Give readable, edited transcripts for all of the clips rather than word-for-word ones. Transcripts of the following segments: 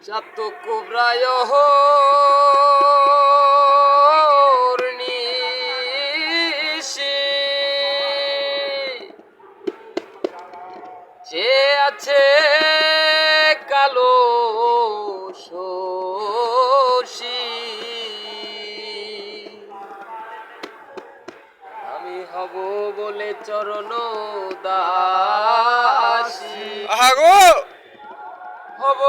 চাতকুব্রায় নিশি যে আছে কালো শশী আমি হব বলে চরণ দাসী হব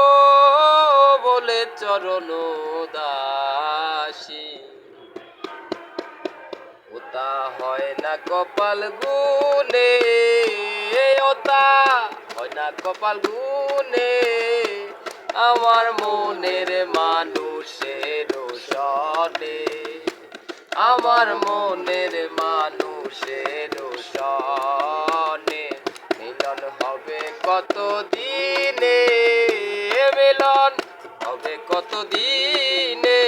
বলে চরণ দাসী ওতা হয় না কপাল গুনে ওতা হয় না কপাল গুনে আমার মনের মানুষের সনে আমার মনের মানুষের সনে মিলন হবে কত দিনে মিলন হবে কত দিনে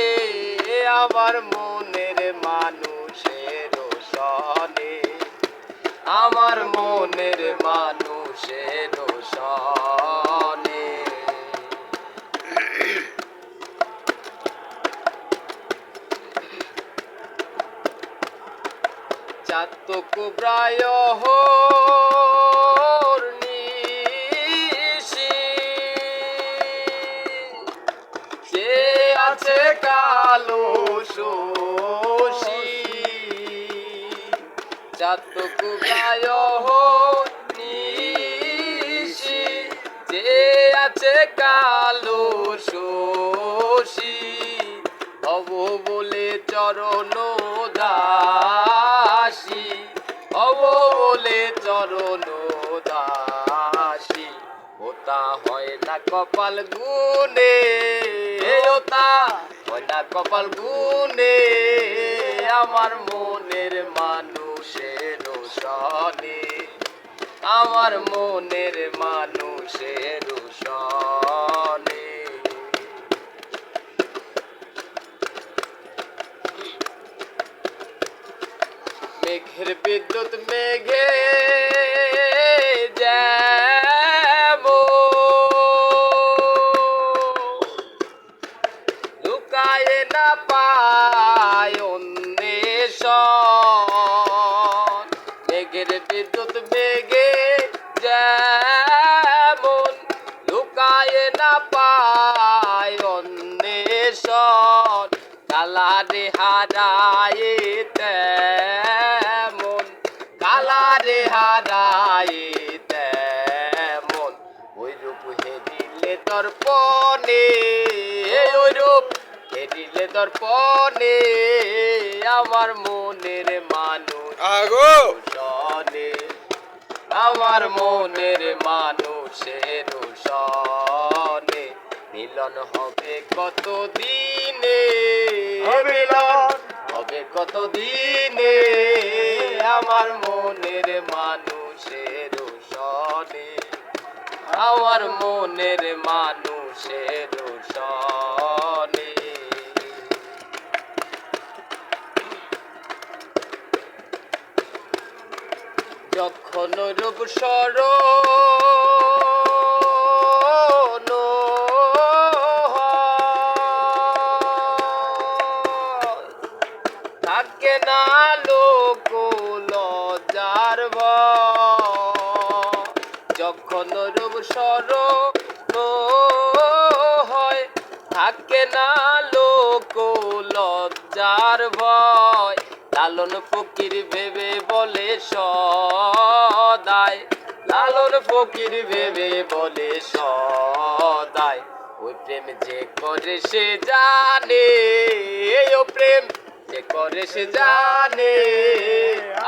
আমার মনের মানুষের সনে আমার মনের মানুষের সনে চাতকুব্রায় নিশি যে আছে কালো শশী চাতকুব্রায় নিশি যে আছে কালো শশী হব বলে চরণ দাসী হব বলে চরণ দাসী ওতা হয় না কপাল গুনে ওতা হয় না কপাল গুনে আমার মনের মানুষের সনে আমার মনের মানুষের সনে মেঘের বিদ্যুৎ মেঘে লুকায় না পায় অন্বেষণ মেঘের বিদ্যুৎ মেঘে যেমন লুকায় না পায় অন্বেষণ কালারে হারায় তেমন কালারে হারায় তেমন ওই রূপ হেরিলে দর্পণে ওই রূপ হেরিলে দর্পণে আমার মনের মানুষ সনে আমার মনের মানুষের সনে মিলন হবে কত দিনে মিলন হবে কত দিনে আমার মনের মানুষের সনে আমার মনের মানুষের সনে যখন রূপ স্মরণ থাকে না লোক লজ্জার ভয় যখন রূপ স্মরণ হয় থাকে না লোক লজ্জার ভয় লালন ফকির ভেবে বলে সদাই লালন ফকির ভেবে বলে সদাই ওই প্রেম যে করে সে জানে ও প্রেম যে করে সে জানে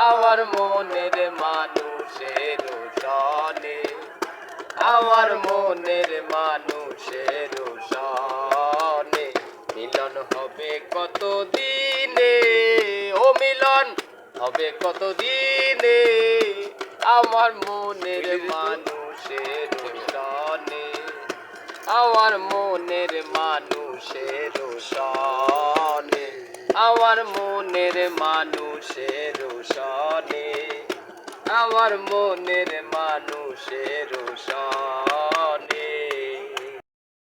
আমার মনের মানুষের সনে আমার মনের মানুষের সনে মিলন হবে কত দিনে ও মিলন হবে কত দিনে আমার মনের মানুষের সনে আমার মনের মানুষের সনে আমার মনের মানুষের সনে আমার মনের মানুষের সনে।